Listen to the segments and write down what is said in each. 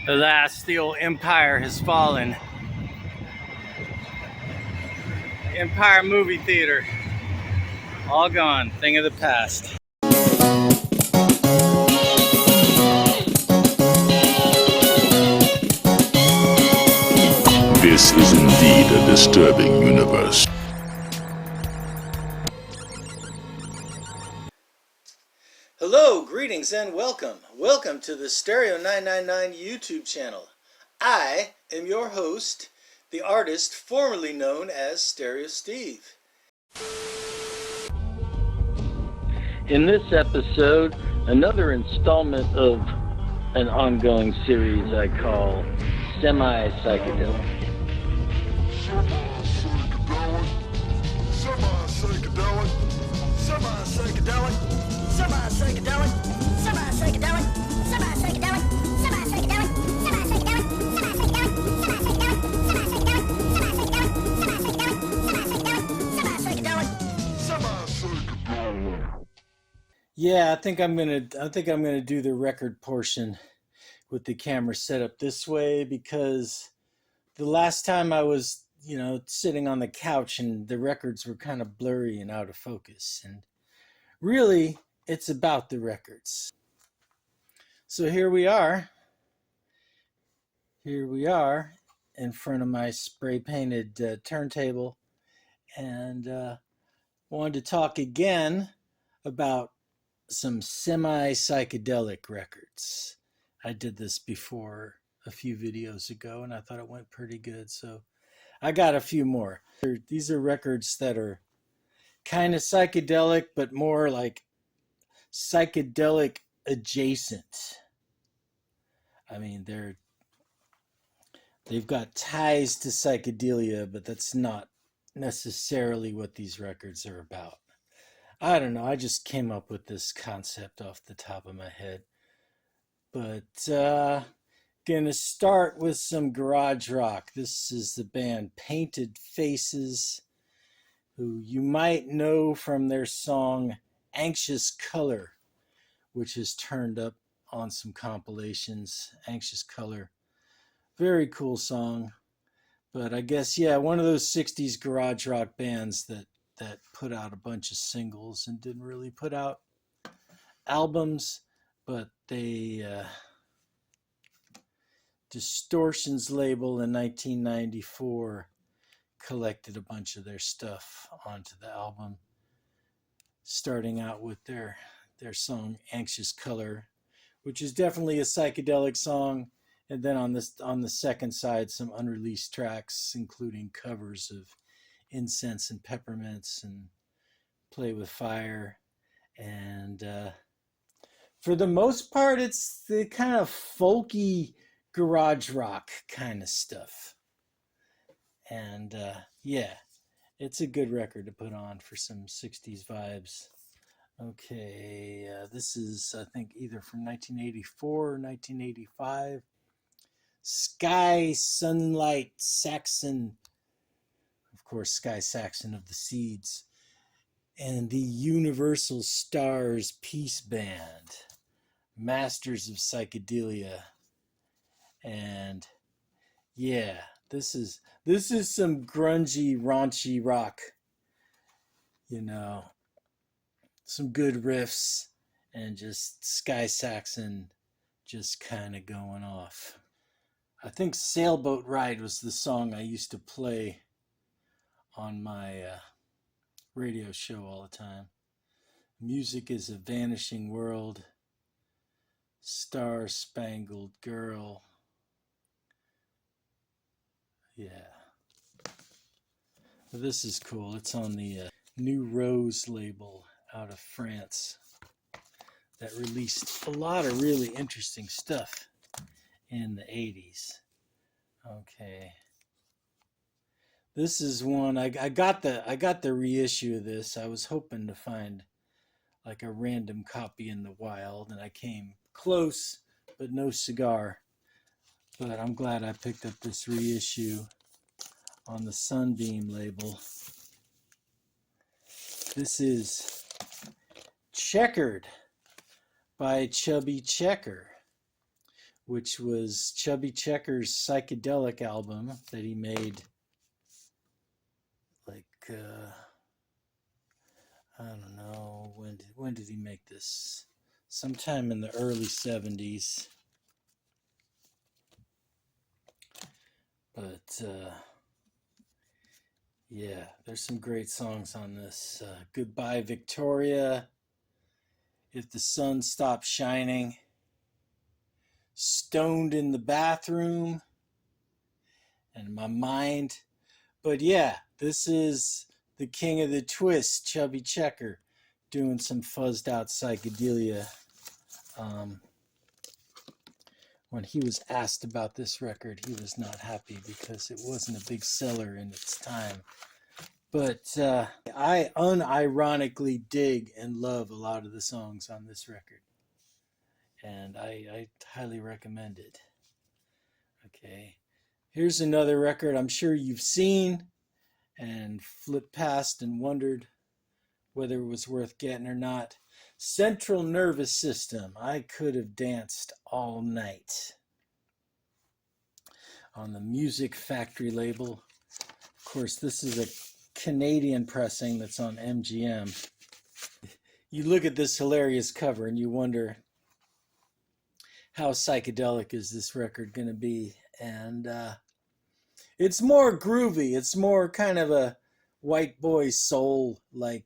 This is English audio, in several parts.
Alas, the old empire has fallen. Empire movie theater, all gone, thing of the past. This is indeed a disturbing universe. Hello, greetings, and welcome. Welcome to the Stereo 999 YouTube channel. I am your host, the artist formerly known as Stereo Steve. In this episode, another installment of an ongoing series I call Semi-Psychedelic. Semi-psychedelic, semi-psychedelic, semi-psychedelic, semi-psychedelic, semi-psychedelic, semi-psychedelic, semi-psychedelic, semi-psychedelic, semi-psychedelic. Yeah, I think I'm gonna do the record portion with the camera set up this way because the last time I was, sitting on the couch and the records were kind of blurry and out of focus. And really, it's about the records. So here we are. Here we are in front of my spray painted turntable, and wanted to talk again about some semi-psychedelic records. I did this before a few videos ago and I thought it went pretty good, so I got a few more. These are records that are kind of psychedelic but more like psychedelic adjacent. I mean, they've got ties to psychedelia, but that's not necessarily what these records are about. I don't know. I just came up with this concept off the top of my head. But gonna start with some garage rock. This is the band Painted Faces, who you might know from their song Anxious Color, which is turned up on some compilations. Anxious Color. Very cool song. But I guess, yeah, one of those 60s garage rock bands that put out a bunch of singles and didn't really put out albums, but they Distortion's label in 1994 collected a bunch of their stuff onto the album, starting out with their song Anxious Color, which is definitely a psychedelic song, and then on the second side some unreleased tracks including covers of Incense and Peppermints and Play with Fire, and for the most part it's the kind of folky garage rock kind of stuff. And yeah, it's a good record to put on for some 60s vibes. Okay, this is, I think, either from 1984 or 1985. Sky Sunlight Saxon, of course, Sky Saxon of the Seeds, and the Universal Stars Peace Band, Masters of Psychedelia. And yeah, this is some grungy, raunchy rock. Some good riffs and just Sky Saxon just kind of going off. I think Sailboat Ride was the song I used to play on my radio show all the time. Music is a Vanishing World, Star Spangled Girl. Yeah. This is cool. It's on the New Rose label out of France that released a lot of really interesting stuff in the 80s. Okay. This is one I got the reissue of this. I was hoping to find like a random copy in the wild, and I came close, but no cigar. But I'm glad I picked up this reissue on the Sunbeam label. This is Checkered by Chubby Checker, which was Chubby Checker's Psychedelic album that he made like I don't know, when did he make this? Sometime in the early 70s. But yeah, there's some great songs on this. Goodbye Victoria, If the Sun Stops Shining, Stoned in the Bathroom, and My Mind. But yeah, this is the king of the twist, Chubby Checker, doing some fuzzed out psychedelia. When he was asked about this record, he was not happy because it wasn't a big seller in its time. But I unironically dig and love a lot of the songs on this record. And I highly recommend it. Okay, here's another record I'm sure you've seen and flipped past and wondered whether it was worth getting or not. Central Nervous System. I could have danced all night. On the Music Factory label. Of course, this is a Canadian pressing that's on MGM. You look at this hilarious cover and you wonder, how psychedelic is this record going to be? And it's more groovy. It's more kind of a white boy soul, like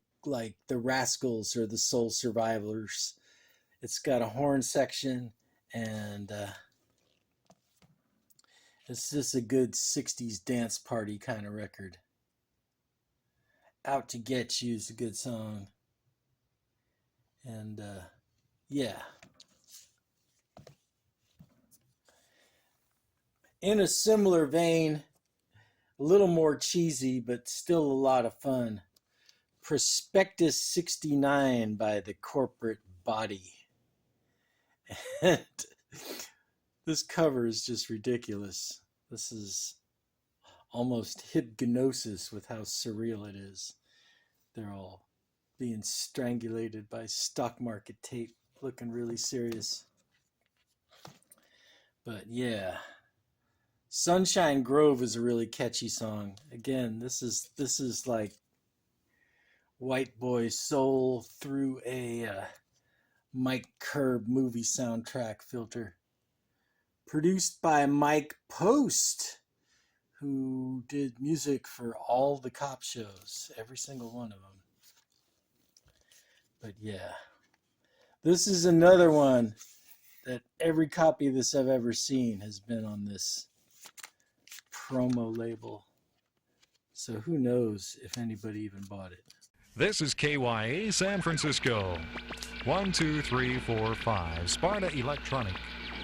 the Rascals or the Soul Survivors. It's got a horn section, and it's just a good 60s dance party kind of record. Out to Get You is a good song. And yeah. In a similar vein, a little more cheesy, but still a lot of fun. Prospectus 69 by The Corporate Body. And this cover is just ridiculous. This is almost hypnosis with how surreal it is. They're all being strangulated by stock market tape, looking really serious. But yeah. Sunshine Grove is a really catchy song. Again, this is like white boy soul through a Mike Curb movie soundtrack filter. Produced by Mike Post, who did music for all the cop shows, every single one of them. But yeah, this is another one that every copy of this I've ever seen has been on this promo label. So who knows if anybody even bought it. This is KYA San Francisco. 12345 Sparta Electronic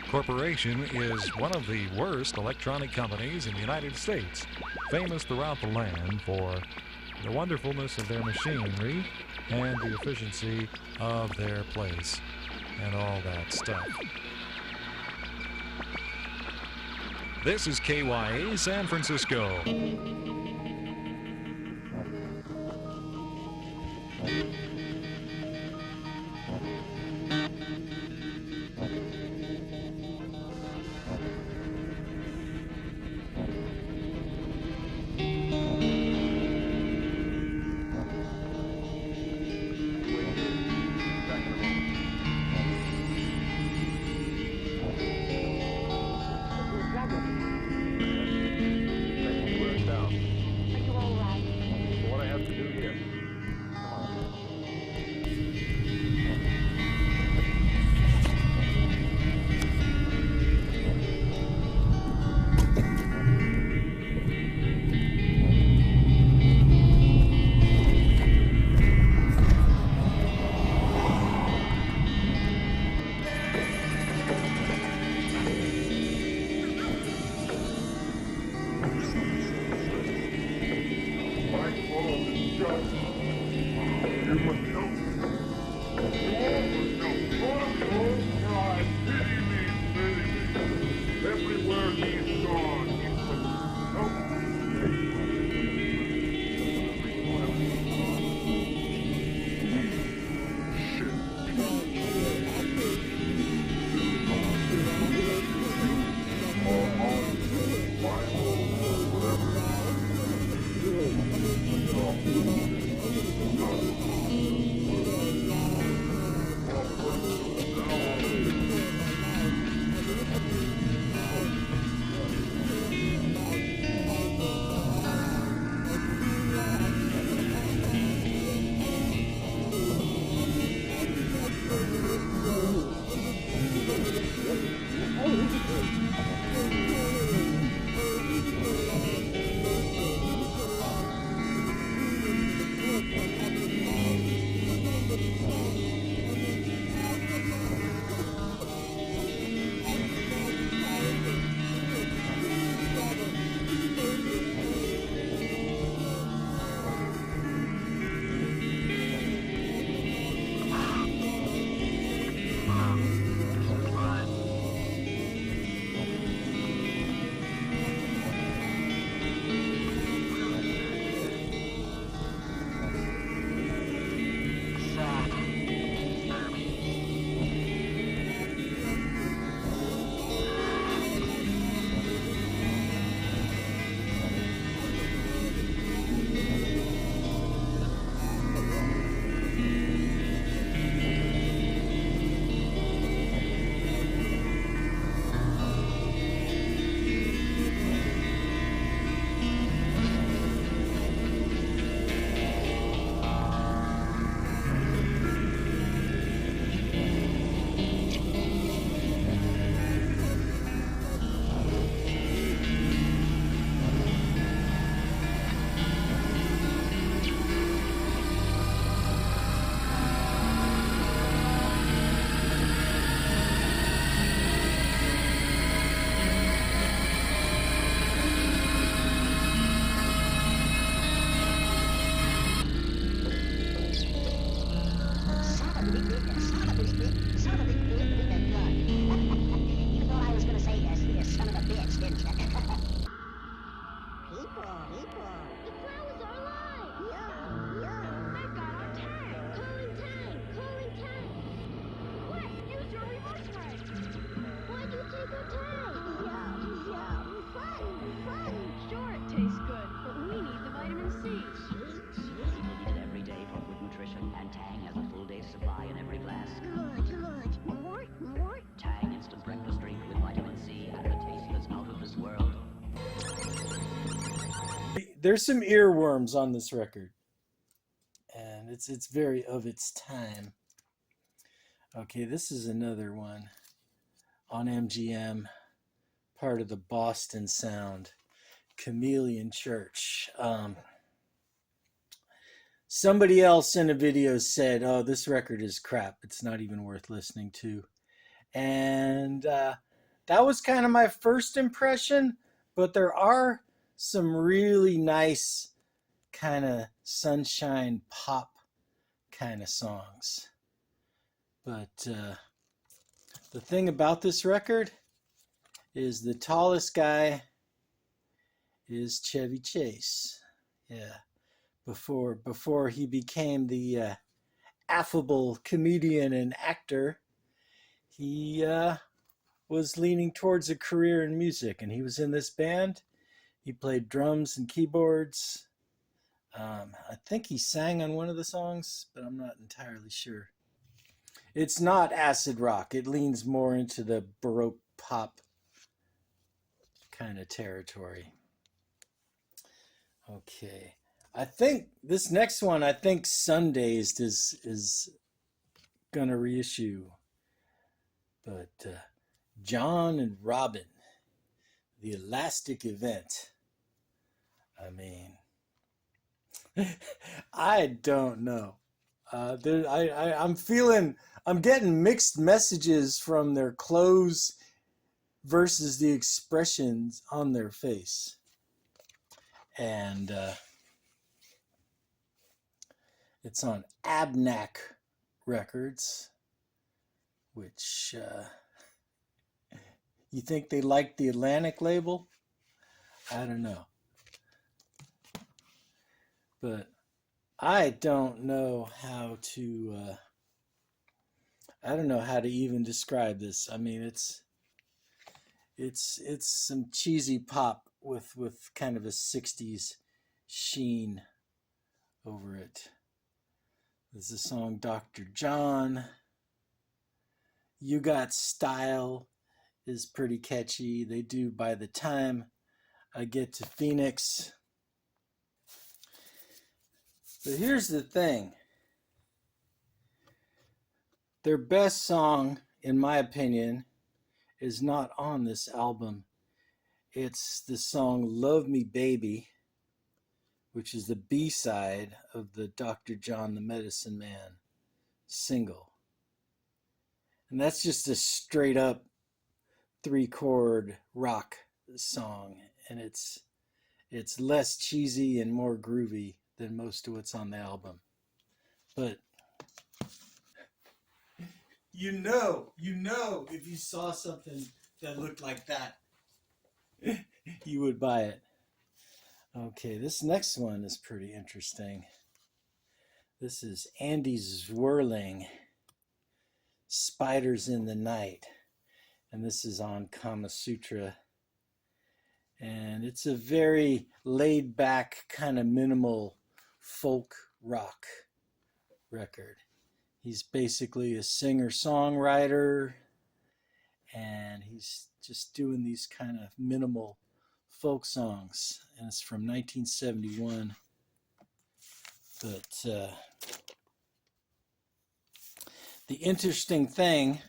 Corporation is one of the worst electronic companies in the United States, famous throughout the land for the wonderfulness of their machinery and the efficiency of their place and all that stuff. This is KYA San Francisco. there's some earworms on this record, and it's very of its time. Okay, this is another one on MGM, part of the Boston Sound, Chameleon Church. Somebody else in a video said, "Oh, this record is crap. It's not even worth listening to." And that was kind of my first impression, but there are some really nice kind of sunshine pop kind of songs. But the thing about this record is the tallest guy is Chevy Chase. Yeah. Before he became the affable comedian and actor, he was leaning towards a career in music, and he was in this band. He played drums and keyboards. I think he sang on one of the songs, but I'm not entirely sure. It's not acid rock. It leans more into the Baroque pop kind of territory. Okay. I think this next one, I think Sundazed is going to reissue. But John and Robin, the Elastic Event. I mean, I don't know. I'm getting mixed messages from their clothes versus the expressions on their face. And it's on Abnac Records, which you think they like the Atlantic label? I don't know. But I don't know how to even describe this. I mean, it's some cheesy pop with kind of a 60s sheen over it. There's the song Dr. John. You Got Style is pretty catchy. They do By the Time I Get to Phoenix. But here's the thing. Their best song, in my opinion, is not on this album. It's the song Love Me Baby, which is the B-side of the Dr. John the Medicine Man single. And that's just a straight up 3-chord rock song. And it's less cheesy and more groovy than most of what's on the album. But you know, if you saw something that looked like that, you would buy it. Okay, this next one is pretty interesting. This is Andy Zwirling, Spiders in the Night. And this is on Kama Sutra. And it's a very laid back, kind of minimal folk rock record. He's basically a singer-songwriter, and he's just doing these kind of minimal folk songs, and it's from 1971. But the interesting thing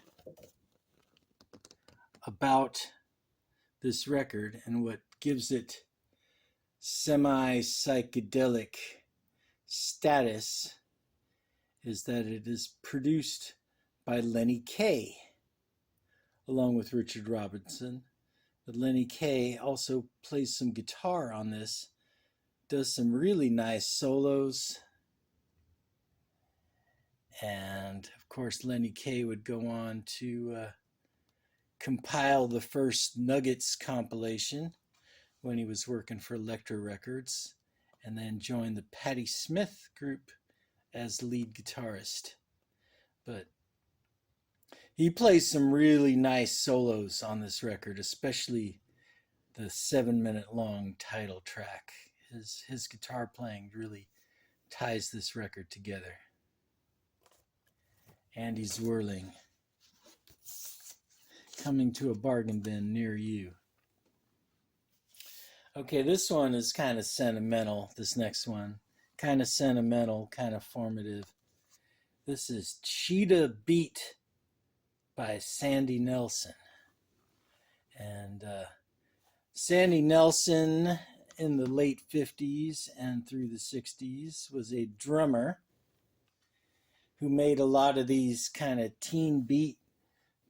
about this record and what gives it semi-psychedelic status is that it is produced by Lenny Kaye along with Richard Robinson. But Lenny Kaye also plays some guitar on this, does some really nice solos. And of course, Lenny Kaye would go on to compile the first Nuggets compilation when he was working for Elektra Records, and then join the Patti Smith group as lead guitarist. But he plays some really nice solos on this record, especially the 7-minute long title track. His guitar playing really ties this record together. Andy Zwirling, coming to a bargain bin near you. Okay, this one is kind of sentimental. This next one, kind of sentimental, kind of formative. This is Cheetah Beat by Sandy Nelson. And Sandy Nelson in the late 50s and through the 60s was a drummer who made a lot of these kind of teen beat,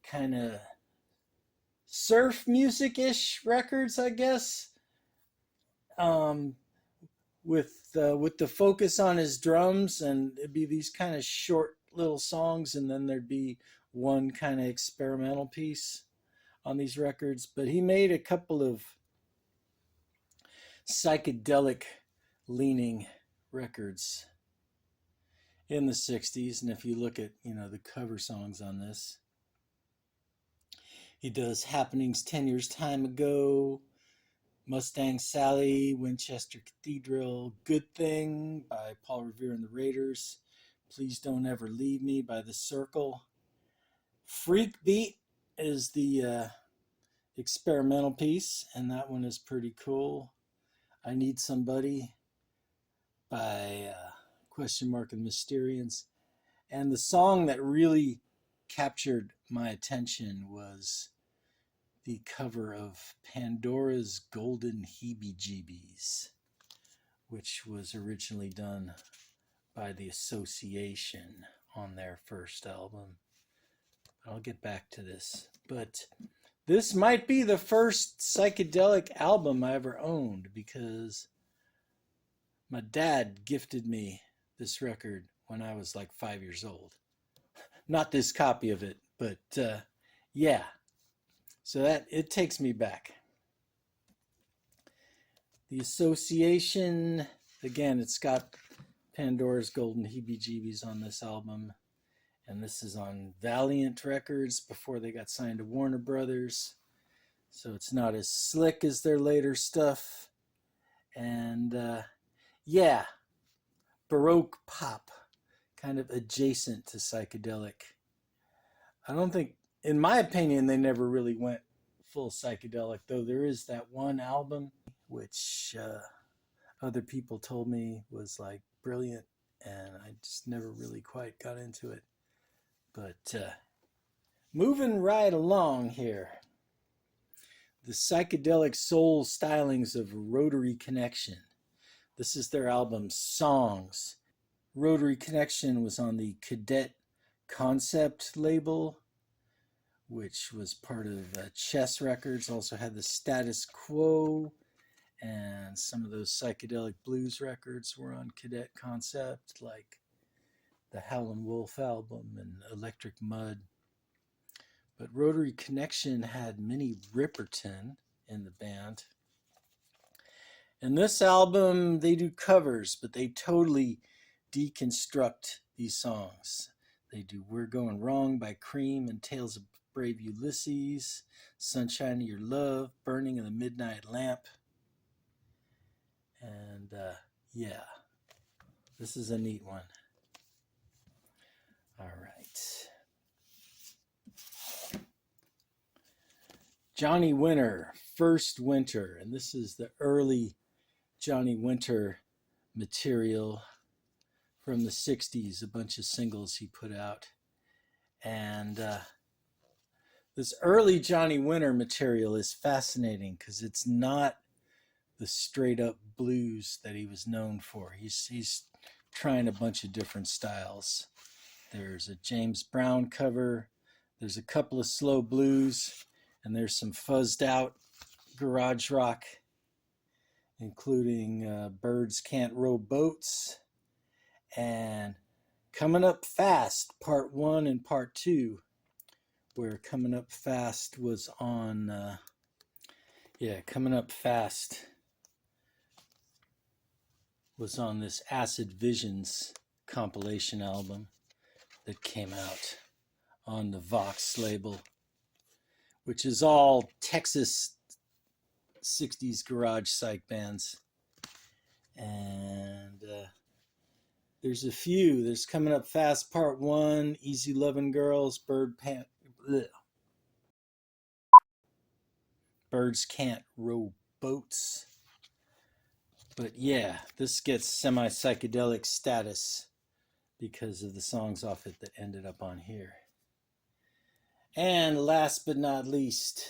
kind of surf music-ish records, I guess. With the focus on his drums, and it'd be these kind of short little songs, and then there'd be one kind of experimental piece on these records. But he made a couple of psychedelic leaning records in the 60s, and if you look at, the cover songs on this, he does Happenings 10 Years Time Ago, Mustang Sally, Winchester Cathedral, Good Thing by Paul Revere and the Raiders, Please Don't Ever Leave Me by The Circle. Freak Beat is the experimental piece, and that one is pretty cool. I Need Somebody by Question Mark and Mysterians. And the song that really captured my attention was the cover of Pandora's Golden Heebie-Jeebies, which was originally done by the Association on their first album. I'll get back to this. But this might be the first psychedelic album I ever owned, because my dad gifted me this record when I was like 5 years old. Not this copy of it, but yeah. So that it takes me back. The Association, again, it's got Pandora's Golden Heebie-Jeebies on this album. And this is on Valiant Records before they got signed to Warner Brothers. So it's not as slick as their later stuff. And yeah, Baroque pop, kind of adjacent to psychedelic. I don't think, in my opinion, they never really went full psychedelic, though there is that one album which other people told me was like brilliant, and I just never really quite got into it. But moving right along here, the psychedelic soul stylings of Rotary Connection. This is their album Songs. Rotary Connection was on the Cadet Concept label, which was part of Chess Records. Also had the Status Quo, and some of those psychedelic blues records were on Cadet Concept, like the Howlin' Wolf album and Electric Mud. But Rotary Connection had Minnie Riperton in the band. And this album, they do covers, but they totally deconstruct these songs. They do We're Going Wrong by Cream and Tales of Brave Ulysses, Sunshine of Your Love, Burning in the Midnight Lamp. And yeah, this is a neat one. All right. Johnny Winter, First Winter. And this is the early Johnny Winter material from the 60s, a bunch of singles he put out. And this early Johnny Winter material is fascinating because it's not the straight up blues that he was known for. He's trying a bunch of different styles. There's a James Brown cover, there's a couple of slow blues, and there's some fuzzed out garage rock, including Birds Can't Row Boats, and Coming Up Fast, Part 1 and Part 2, where Coming Up Fast was on, Coming Up Fast was on this Acid Visions compilation album that came out on the Vox label, which is all Texas 60s garage psych bands. And there's a few. There's Coming Up Fast Part 1, Easy Lovin' Girls, Birds Can't Row Boats, But yeah, this gets semi-psychedelic status because of the songs off it that ended up on here. And last but not least,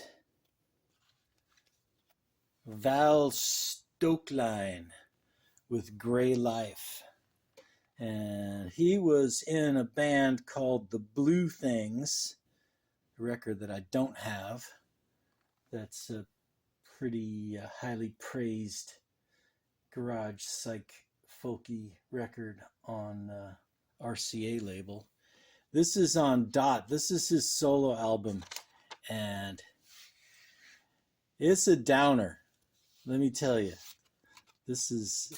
Val Stokeline with Gray Life. And he was in a band called The Blue Things, a record that I don't have. That's a pretty highly praised garage psych folky record on RCA label. This is on Dot. This is his solo album, and it's a downer. Let me tell you, this is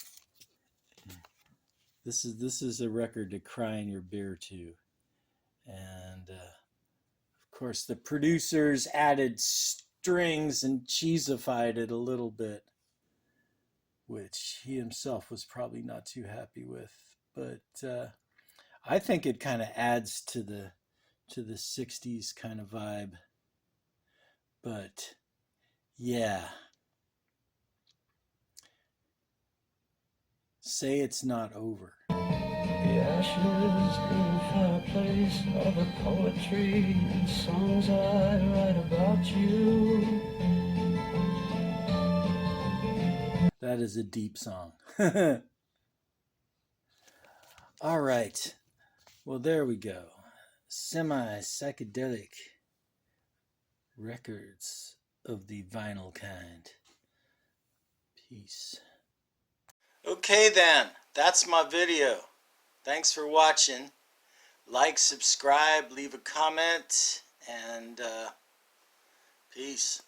a record to cry in your beer to. And of course, the producers added strings and cheesified it a little bit, which he himself was probably not too happy with. But I think it kind of adds to the 60s kind of vibe. But yeah, Say It's Not Over. The ashes in the fireplace are the poetry and songs I write about you. That is a deep song. All right. Well, there we go. Semi-psychedelic records of the vinyl kind. Peace. Okay then, that's my video. Thanks for watching. Like, subscribe, leave a comment, and peace.